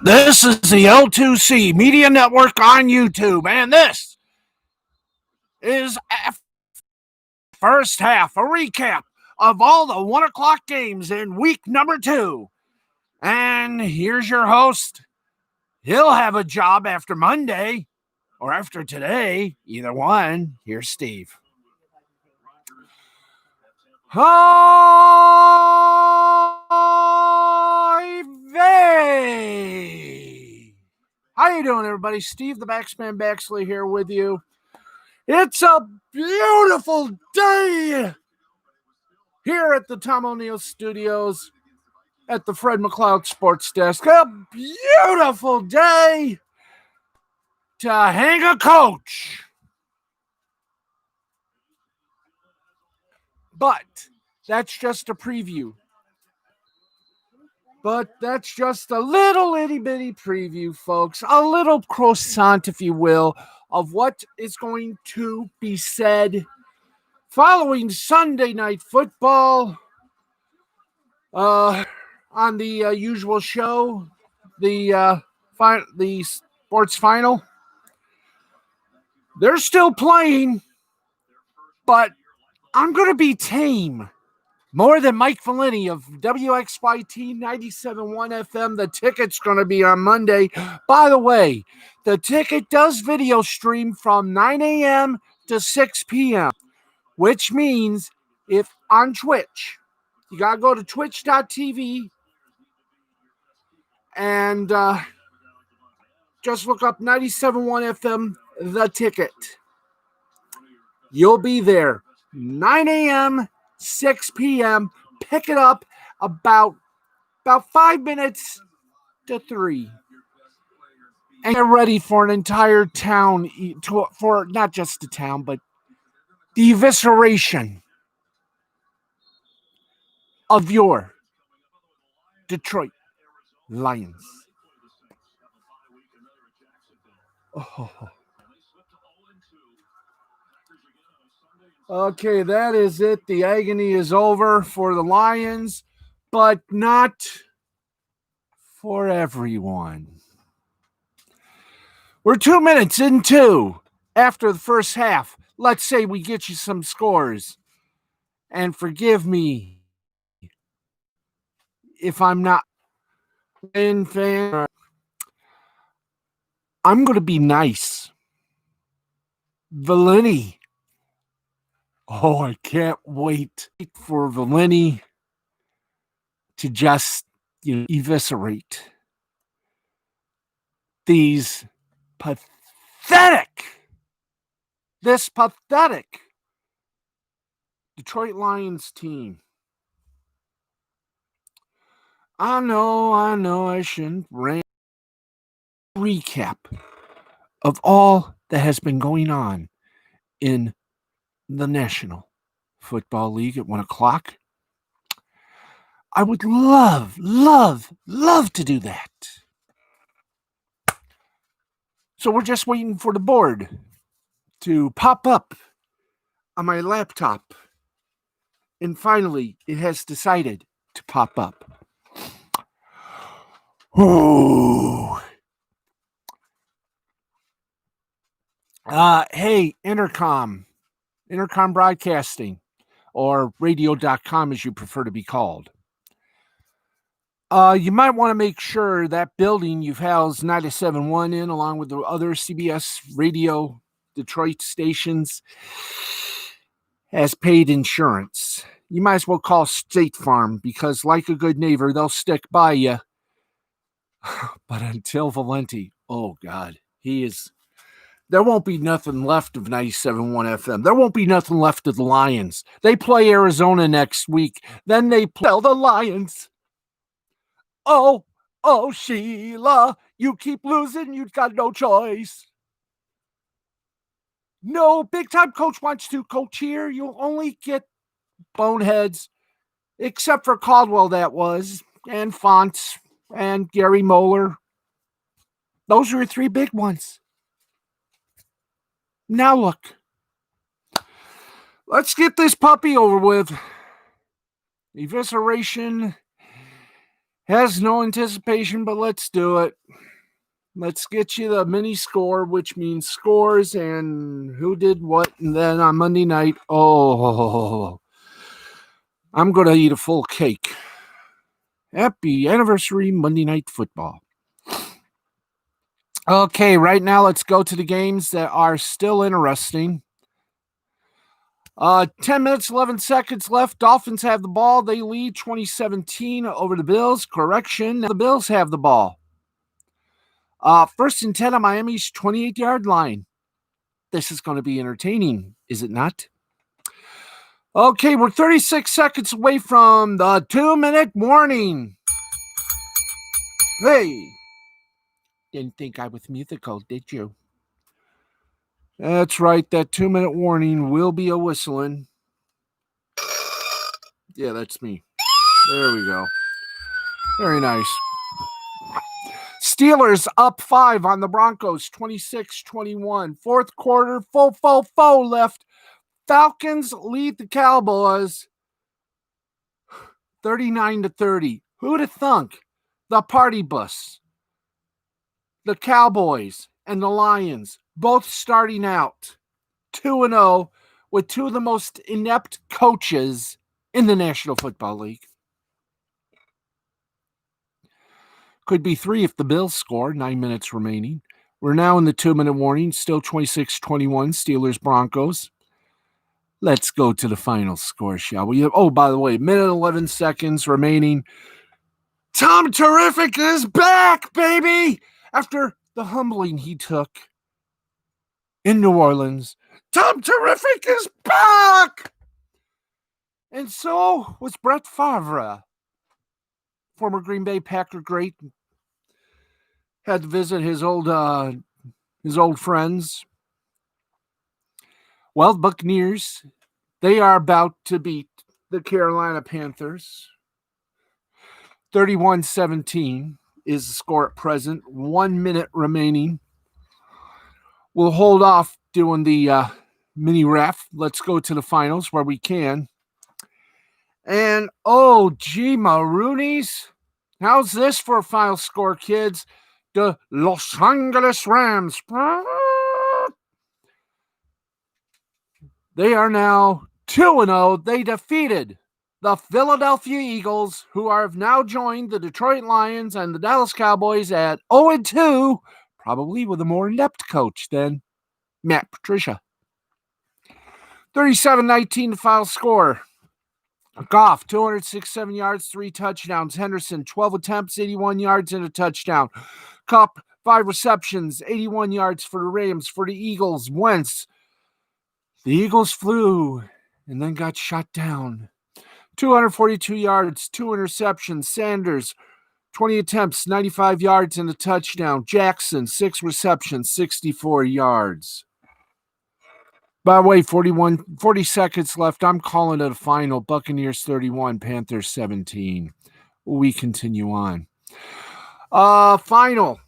This is the L2C Media Network on YouTube, and this is first half, a recap of all the 1 o'clock games in week number 2. And here's your host. He'll have a job after Monday or after today, either one. Here's Steve. Hi, vey. How you doing, everybody? Steve, the Backsman Baxley here with you. It's a beautiful day here at the Tom O'Neill Studios at the Fred McLeod Sports Desk. A beautiful day to hang a coach. But that's just a preview. But that's just a little itty-bitty preview, folks. A little croissant, if you will, of what is going to be said following Sunday Night Football on the usual show, the sports final. They're still playing, but I'm going to be tame. More than Mike Valeni of WXYT 97.1 FM. The ticket's going to be on Monday. By the way, the ticket does video stream from 9 a.m. to 6 p.m., which means if on Twitch, you got to go to twitch.tv and just look up 97.1 FM, the ticket. You'll be there 9 a.m., 6 p.m. Pick it up about 5 minutes to 3. And get ready for an entire town, for not just the town, but the evisceration of your Detroit Lions. Oh. Okay, that is it. The agony is over for the Lions, but not for everyone. We're 2 minutes into after the first half. Let's say we get you some scores. And forgive me if I'm not a fan. I'm going to be nice. Valeni. Oh, I can't wait for Valeni to just, eviscerate this pathetic Detroit Lions team. I know, I shouldn't rant. Recap of all that has been going on in the National Football League at 1 o'clock. I would love to do that. So we're just waiting for the board to pop up on my laptop. And finally, it has decided to pop up. Ooh. Hey, Intercom Broadcasting, or radio.com as you prefer to be called. You might want to make sure that building you've housed 97.1 in, along with the other CBS radio Detroit stations, has paid insurance. You might as well call State Farm, because like a good neighbor, they'll stick by you. But until Valenti, oh God, there won't be nothing left of 97.1 FM. There won't be nothing left of the Lions. They play Arizona next week. Then they play the Lions. Oh, Sheila, you keep losing. You've got no choice. No big-time coach wants to coach here. You'll only get boneheads, except for Caldwell, that was, and Fonts, and Gary Moeller. Those are your 3 big ones. Now look, Let's get this puppy over with. Evisceration has no anticipation, but let's do it. Let's get you the mini score, which means scores and who did what. And then on Monday night, I'm going to eat a full cake. Happy anniversary Monday Night Football. Okay, right now let's go to the games that are still interesting. 10 minutes, 11 seconds left. Dolphins have the ball. They lead 2017 over the Bills. Correction, the Bills have the ball. First and 10 on Miami's 28-yard line. This is going to be entertaining, is it not? Okay, we're 36 seconds away from the 2-minute warning. Hey, didn't think I was musical, did you? That's right, that 2-minute warning will be a whistling. Yeah, that's me. There we go. Very nice. Steelers up 5 on the Broncos, 26-21. Fourth quarter, full left. Falcons lead the Cowboys 39-30. Who'd have thunk? The party bus, the Cowboys, and the Lions both starting out 2-0 with two of the most inept coaches in the National Football League. Could be 3 if the Bills score, 9 minutes remaining. We're now in the 2-minute warning, still 26-21, Steelers Broncos. Let's go to the final score, shall we? Oh, by the way, minute 11 seconds remaining. Tom Terrific is back, baby! After the humbling he took in New Orleans, Tom Terrific is back! And so was Brett Favre, former Green Bay Packer great. Had to visit his old friends. Well, Buccaneers, they are about to beat the Carolina Panthers. 31-17 is the score at present. 1 minute remaining. We'll hold off doing the mini ref. Let's go to the finals where we can. And, gee, Maroonies. How's this for a final score, kids? The Los Angeles Rams. They are now 2-0. They defeated the Philadelphia Eagles, who have now joined the Detroit Lions and the Dallas Cowboys at 0-2, probably with a more inept coach than Matt Patricia. 37-19 the final score. Goff, 267 yards, 3 touchdowns. Henderson, 12 attempts, 81 yards and a touchdown. Kupp, 5 receptions, 81 yards for the Rams. For the Eagles, Wentz. The Eagles flew and then got shot down. 242 yards, 2 interceptions. Sanders, 20 attempts, 95 yards and a touchdown. Jackson, 6 receptions, 64 yards. By the way, 40 seconds left. I'm calling it a final. Buccaneers 31, Panthers 17. We continue on. Final.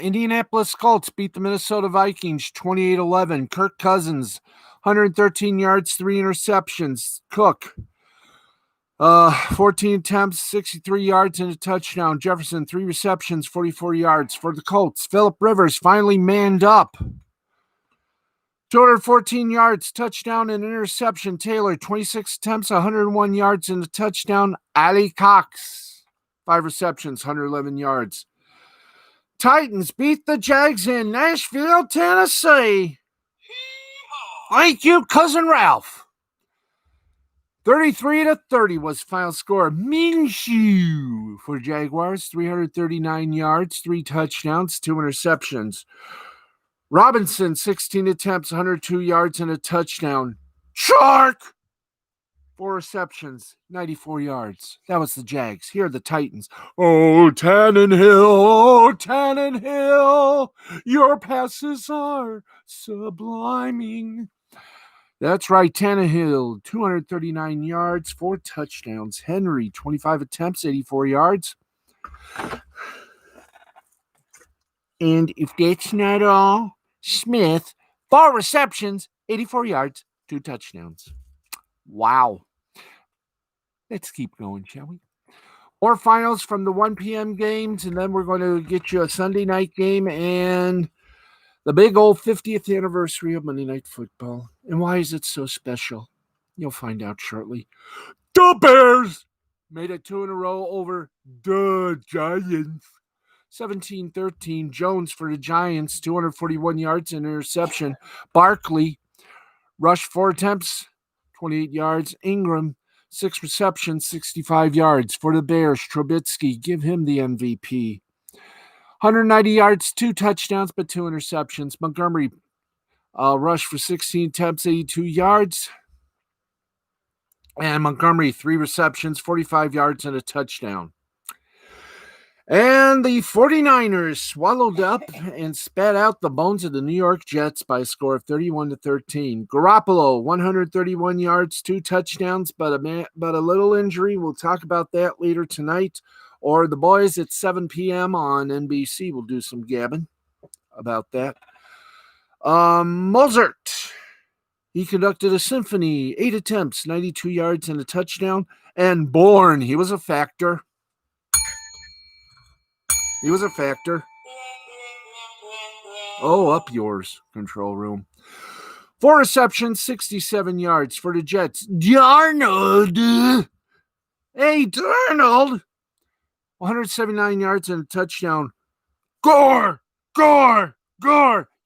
Indianapolis Colts beat the Minnesota Vikings 28-11. Kirk Cousins, 113 yards, 3 interceptions. Cook, 14 attempts, 63 yards and a touchdown. Jefferson, 3 receptions, 44 yards. For the Colts, Phillip Rivers finally manned up. 214 yards, touchdown and interception. Taylor, 26 attempts, 101 yards and a touchdown. Ali Cox, 5 receptions, 111 yards. Titans beat the Jags in Nashville, Tennessee. Thank you, Cousin Ralph. 33-30 was final score. Minshew for Jaguars, 339 yards, 3 touchdowns, 2 interceptions. Robinson, 16 attempts, 102 yards and a touchdown. Shark, 4 receptions, 94 yards. That was the Jags. Here are the Titans. Oh, Tannenhill, your passes are subliming. That's right, Tannehill, 239 yards, 4 touchdowns. Henry, 25 attempts, 84 yards. And if that's not all, Smith, 4 receptions, 84 yards, 2 touchdowns. Wow. Let's keep going, shall we? More finals from the 1 p.m. games, and then we're going to get you a Sunday night game and the big old 50th anniversary of Monday Night Football. And why is it so special? You'll find out shortly. The Bears made it 2 in a row over the Giants. 17-13. Jones for the Giants, 241 yards and interception. Barkley rushed 4 attempts, 28 yards. Ingram, 6 receptions, 65 yards. For the Bears, Trubisky, give him the MVP. 190 yards, 2 touchdowns, but 2 interceptions. Montgomery rushed for 16 attempts, 82 yards. And Montgomery, 3 receptions, 45 yards, and a touchdown. And the 49ers swallowed up and spat out the bones of the New York Jets by a score of 31-13. Garoppolo, 131 yards, 2 touchdowns, but a little injury. We'll talk about that later tonight. Or the boys at 7 p.m. on NBC will do some gabbing about that. Mozart, he conducted a symphony, 8 attempts, 92 yards, and a touchdown. And Bourne, he was a factor. He was a factor. Oh, up yours, control room. 4 receptions, 67 yards for the Jets. Darnold. Hey, Darnold. 179 yards and a touchdown. Gore.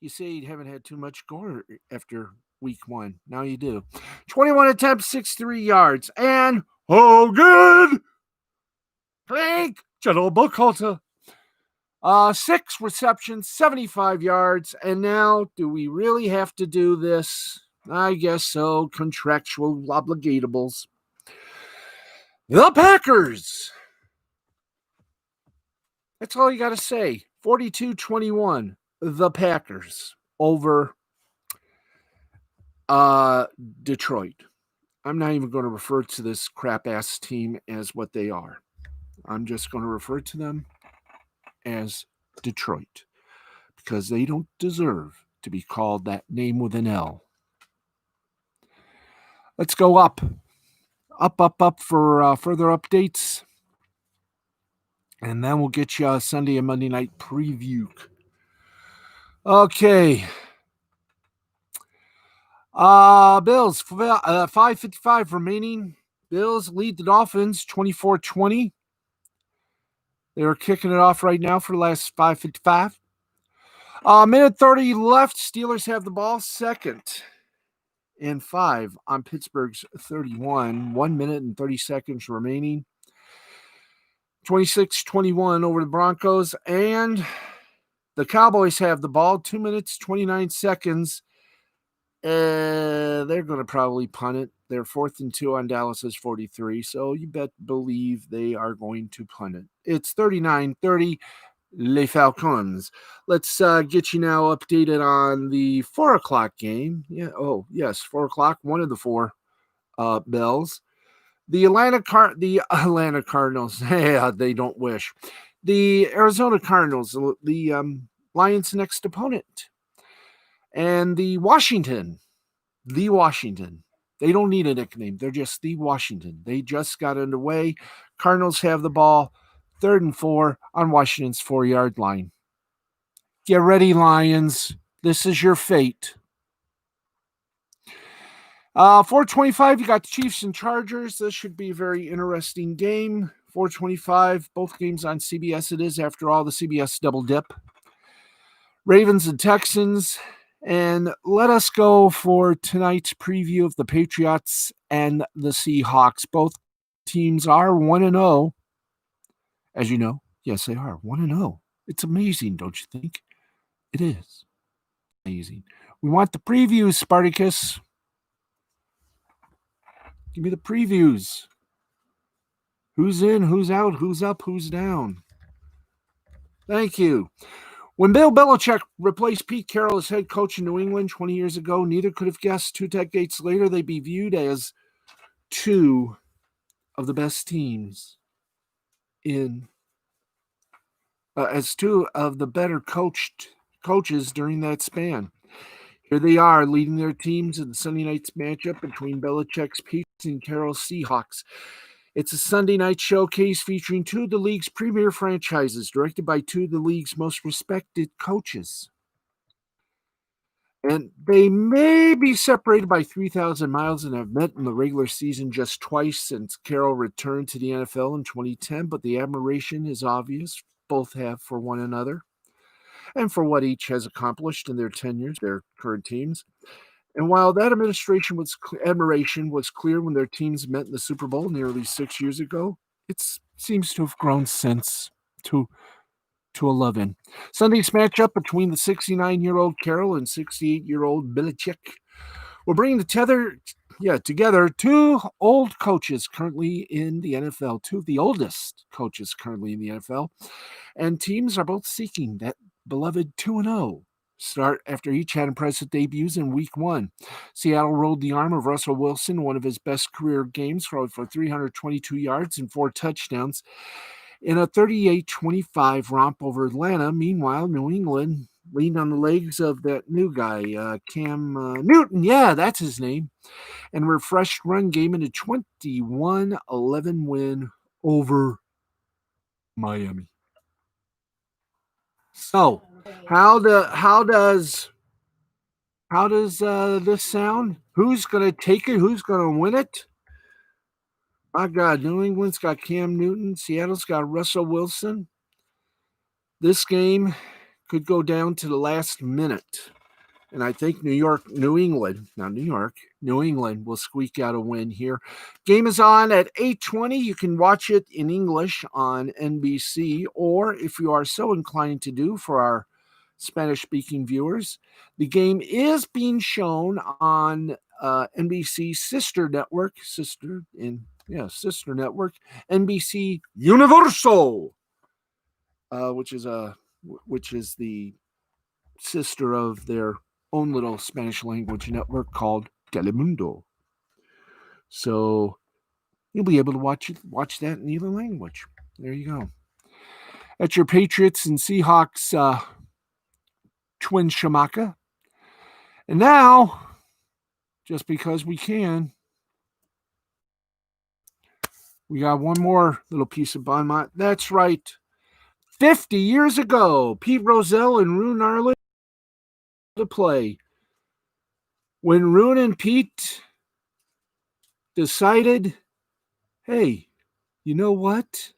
You say you haven't had too much gore after week 1. Now you do. 21 attempts, 63 yards. And Hogan. Clink. General Buckhalter. 6 receptions, 75 yards. And now, do we really have to do this? I guess so. Contractual obligatables. The Packers. That's all you got to say. 42-21. The Packers over Detroit. I'm not even going to refer to this crap-ass team as what they are. I'm just going to refer to them as Detroit, because they don't deserve to be called that name with an L. Let's go up for further updates, and then we'll get you a Sunday and Monday night preview. Okay. Bills, 5:55 remaining. Bills lead the Dolphins 24-20. They are kicking it off right now for the last 5:55. Minute 30 left. Steelers have the ball. 2nd and 5 on Pittsburgh's 31. 1 minute and 30 seconds remaining. 26-21 over the Broncos. And the Cowboys have the ball. 2 minutes, 29 seconds. They're going to probably punt it. They're 4th and 2 on Dallas's 43. So you believe they are going to punt it. It's 39-30. Les Falcons. Let's get you now updated on the 4 o'clock game. Yeah. Oh, yes. 4 o'clock. One of the 4 bells. The Atlanta Cardinals. Yeah, they don't wish. The Arizona Cardinals, the Lions' next opponent. And the Washington. They don't need a nickname. They're just the Washington. They just got underway. Cardinals have the ball. 3rd and 4 on Washington's 4-yard line. Get ready, Lions. This is your fate. 4:25, you got the Chiefs and Chargers. This should be a very interesting game. 4:25, both games on CBS. It is, after all, the CBS double dip. Ravens and Texans. And let us go for tonight's preview of the Patriots and the Seahawks. Both teams are 1-0. As you know, yes, they are 1-0. It's amazing, don't you think? It is amazing. We want the previews, Spartacus. Give me the previews. Who's in, who's out, who's up, who's down. Thank you. When Bill Belichick replaced Pete Carroll as head coach in New England 20 years ago, neither could have guessed 2 decades later they'd be viewed as 2 of the best teams as 2 of the better coaches during that span. Here they are leading their teams in the Sunday night's matchup between Belichick's Patriots and Carroll's Seahawks. It's a Sunday night showcase featuring two of the league's premier franchises, directed by two of the league's most respected coaches. And they may be separated by 3,000 miles and have met in the regular season just twice since Carroll returned to the NFL in 2010, but the admiration is obvious both have for one another and for what each has accomplished in their tenures, their current teams. And while that admiration was clear when their teams met in the Super Bowl nearly 6 years ago, it seems to have grown since to a love in. Sunday's matchup between the 69-year-old Carroll and 68-year-old Belichick will bring together two old coaches currently in the NFL, two of the oldest coaches currently in the NFL, and teams are both seeking that beloved 2-0 start after each had impressive debuts in Week 1. Seattle rolled the arm of Russell Wilson, one of his best career games, for 322 yards and 4 touchdowns in a 38-25 romp over Atlanta. Meanwhile, New England leaned on the legs of that new guy, Cam Newton. Yeah, that's his name. And refreshed run game in a 21-11 win over Miami. So, how does this sound? Who's going to take it? Who's going to win it? My God, New England's got Cam Newton. Seattle's got Russell Wilson. This game could go down to the last minute. And I think New England will squeak out a win here. Game is on at 8:20. You can watch it in English on NBC, or if you are so inclined to do for our Spanish-speaking viewers, the game is being shown on NBC's sister network, NBC Universal, which is the sister of their own little Spanish language network called Telemundo. So you'll be able to watch that in either language. There you go. That's your Patriots and Seahawks twin shamaka. And now, just because we can, we got one more little piece of Bonmont. That's right. 50 years ago, Pete Rozelle and Roone Arledge to play. When Roone and Pete decided, hey, you know what?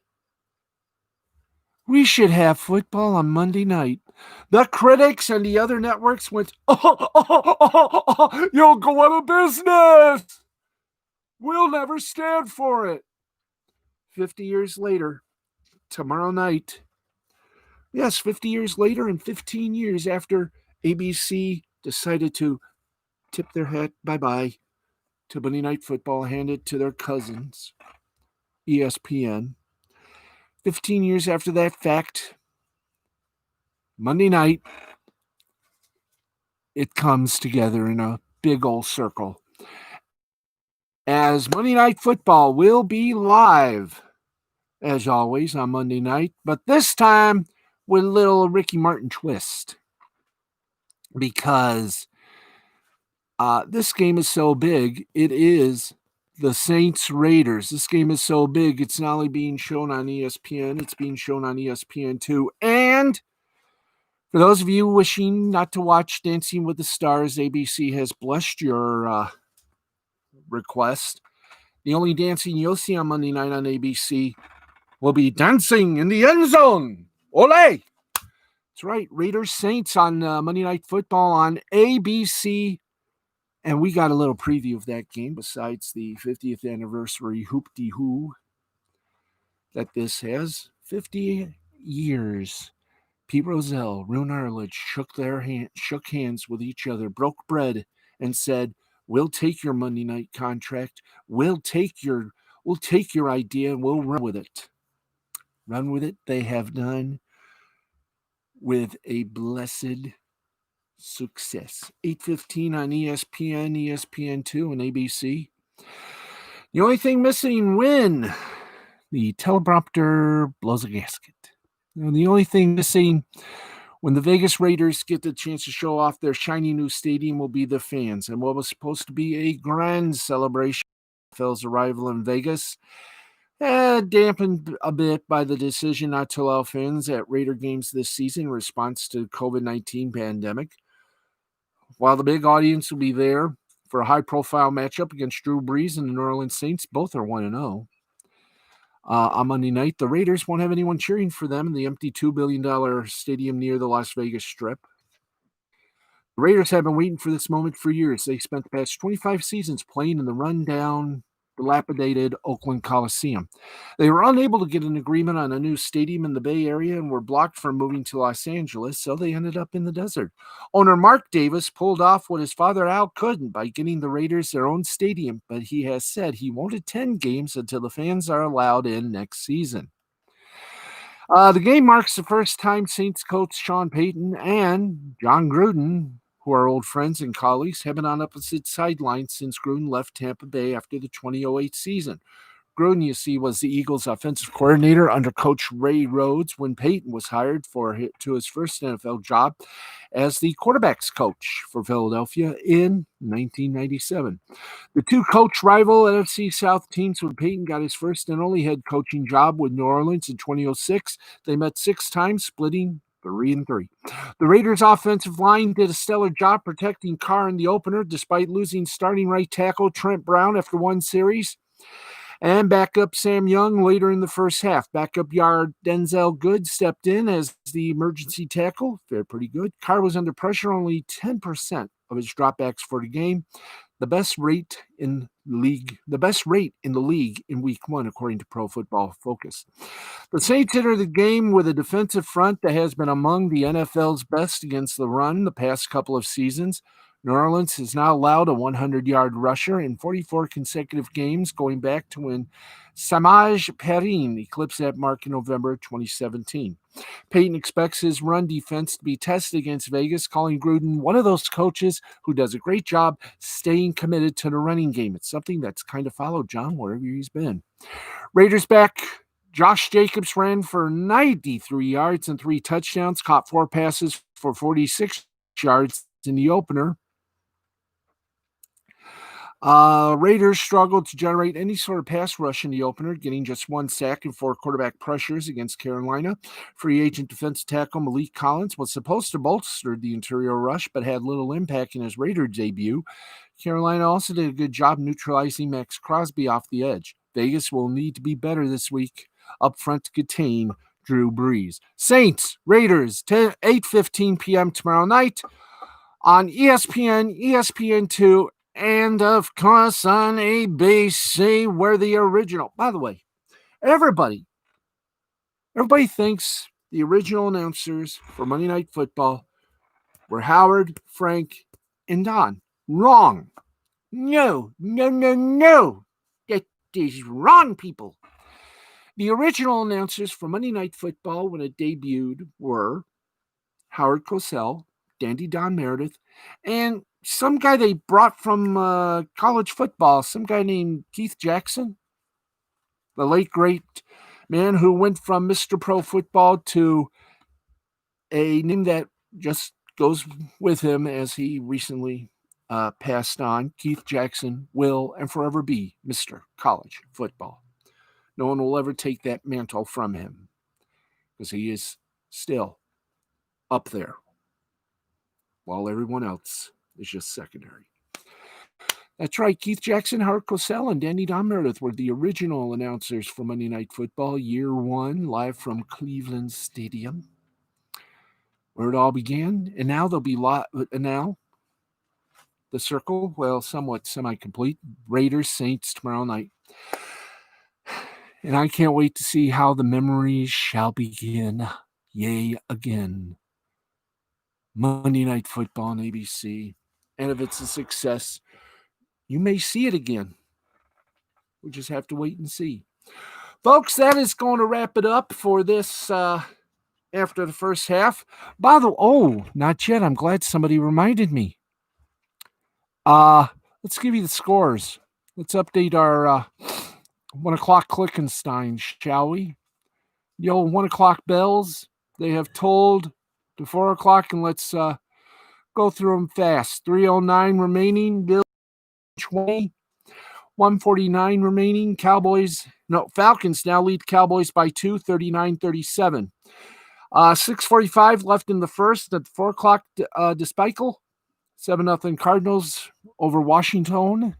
We should have football on Monday night. The critics and the other networks went, you'll go out of business. We'll never stand for it. 50 years later, tomorrow night. Yes, 50 years later and 15 years after ABC decided to tip their hat bye-bye to Monday Night Football, hand it to their cousins, ESPN. 15 years after that fact, Monday night, it comes together in a big old circle. As Monday Night Football will be live, as always, on Monday night, but this time with a little Ricky Martin twist. Because this game is so big, it is the Saints Raiders. This game is so big, it's not only being shown on ESPN, it's being shown on ESPN2. And for those of you wishing not to watch Dancing with the Stars, ABC has blessed your request. The only dancing you'll see on Monday night on ABC will be Dancing in the End Zone. Ole! That's right, Raiders Saints on Monday Night Football on ABC. And we got a little preview of that game besides the 50th anniversary hoop-de-hoo that this has. 50 years. Pete Rozelle, Roone Arledge shook hands with each other, broke bread, and said, we'll take your Monday night contract. We'll take your idea and we'll run with it. Run with it. They have done with a blessed success. 8:15 on ESPN, ESPN2, and ABC. The only thing missing when the teleprompter blows a gasket. The only thing missing When the Vegas Raiders get the chance to show off their shiny new stadium will be the fans. And what was supposed to be a grand celebration of the NFL's arrival in Vegas, dampened a bit by the decision not to allow fans at Raider games this season in response to COVID-19 pandemic. While the big audience will be there for a high-profile matchup against Drew Brees and the New Orleans Saints, both are 1-0. On Monday night, the Raiders won't have anyone cheering for them in the empty $2 billion stadium near the Las Vegas Strip. The Raiders have been waiting for this moment for years. They spent the past 25 seasons playing in the rundown, dilapidated Oakland Coliseum. They were unable to get an agreement on a new stadium in the Bay Area and were blocked from moving to Los Angeles, so they ended up in the desert. Owner Mark Davis pulled off what his father Al couldn't by getting the Raiders their own stadium, but he has said he won't attend games until the fans are allowed in next season. The game marks the first time Saints coach Sean Payton and John Gruden, who are old friends and colleagues, have been on opposite sidelines since Gruden left Tampa Bay after the 2008 season. Gruden, you see, was the Eagles' offensive coordinator under Coach Ray Rhodes when Payton was hired to his first NFL job as the quarterbacks coach for Philadelphia in 1997. The two coach rival NFC South teams when Payton got his first and only head coaching job with New Orleans in 2006. They met 6 times, splitting 3-3. The Raiders' offensive line did a stellar job protecting Carr in the opener, despite losing starting right tackle Trent Brown after one series. And backup Sam Young later in the first half. Backup yard Denzel Good stepped in as the emergency tackle. Fared pretty good. Carr was under pressure, only 10% of his dropbacks for the game. The best rate in the league in week 1, according to Pro Football Focus. The Saints enter the game with a defensive front that has been among the NFL's best against the run the past couple of seasons. New Orleans has now allowed a 100-yard rusher in 44 consecutive games, going back to when Samaj Perine eclipsed that mark in November 2017. Payton expects his run defense to be tested against Vegas, calling Gruden one of those coaches who does a great job staying committed to the running game. It's something that's kind of followed John wherever he's been. Raiders back Josh Jacobs ran for 93 yards and 3 touchdowns, caught 4 passes for 46 yards in the opener. Raiders struggled to generate any sort of pass rush in the opener, getting just 1 sack and 4 quarterback pressures against Carolina. Free agent defensive tackle Malik Collins was supposed to bolster the interior rush, but had little impact in his Raider debut. Carolina also did a good job neutralizing Max Crosby off the edge. Vegas will need to be better this week up front to contain Drew Brees. Saints, Raiders, 8:15 p.m. tomorrow night on ESPN, ESPN2, and, of course, on ABC, where the original... By the way, everybody thinks the original announcers for Monday Night Football were Howard, Frank, and Don. Wrong. No. That is wrong, people. The original announcers for Monday Night Football when it debuted were Howard Cosell, Dandy Don Meredith, and some guy they brought from college football, some guy named Keith Jackson, the late great man who went from Mr. Pro Football to a name that just goes with him as he recently passed on. Keith Jackson will and forever be Mr. College Football. No one will ever take that mantle from him because he is still up there while everyone else is just secondary. That's right. Keith Jackson, Howard Cosell, and Danny Don Meredith were the original announcers for Monday Night Football, Year 1, live from Cleveland Stadium, where it all began. And now they'll be now the circle, somewhat semi-complete. Raiders, Saints tomorrow night. And I can't wait to see how the memories shall begin. Yea, again. Monday Night Football on ABC. And if it's a success, you may see it again. We'll just have to wait and see. Folks, that is going to wrap it up for this after the first half. Not yet. I'm glad somebody reminded me. Let's give you the scores. Let's update our 1 o'clock Clickenstein, shall we? The old 1 o'clock bells, they have tolled to 4 o'clock, and let's go through them fast. 3:09 remaining. Bill 20. 149 remaining. Falcons now lead Cowboys by 2, 39-37. 6:45 left in the first at 4 o'clock. Despical, 7-0 Cardinals over Washington.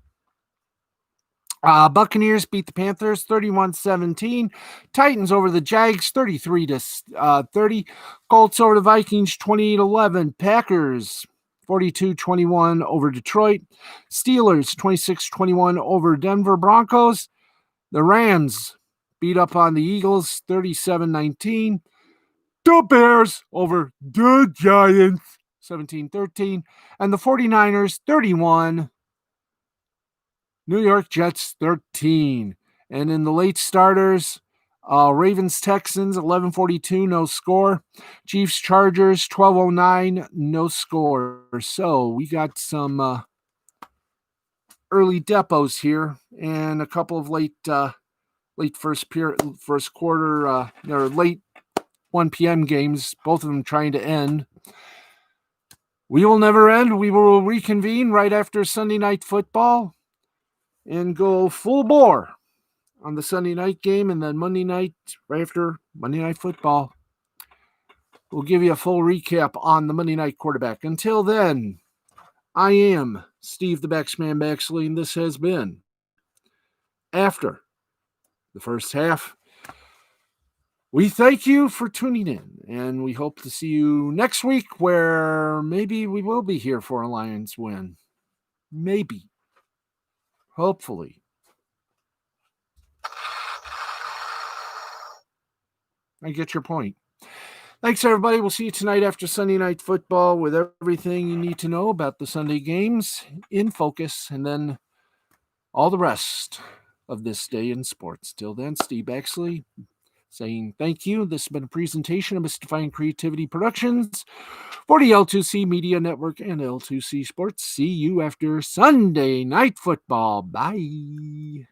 Buccaneers beat the Panthers 31-17. Titans over the Jags 33-30. Colts over the Vikings 28-11. Packers 42-21 over Detroit. Steelers 26-21 over Denver Broncos. The Rams beat up on the Eagles 37-19. The Bears over the Giants 17-13. And the 49ers 31. New York Jets 13. And in the late starters, Ravens Texans 11:42, no score. Chiefs Chargers 12:09, no score. So we got some early depots here and a couple of late first quarter or late 1 p.m. games, both of them trying to end. We will never end. We will reconvene right after Sunday Night Football and go full bore on the Sunday night game, and then Monday night, right after Monday Night Football, we'll give you a full recap on the Monday night quarterback. Until then, I am Steve the Baxman Baxley, and this has been After the First Half. We thank you for tuning in, and we hope to see you next week, where maybe we will be here for a Lions win. Maybe. Hopefully. I get your point. Thanks, everybody. We'll see you tonight after Sunday Night Football with everything you need to know about the Sunday games in focus, and then all the rest of this day in sports. Till then, Steve Baxley saying thank you. This has been a presentation of Mystifying Creativity Productions for the L2C Media Network and L2C Sports. See you after Sunday Night Football. Bye.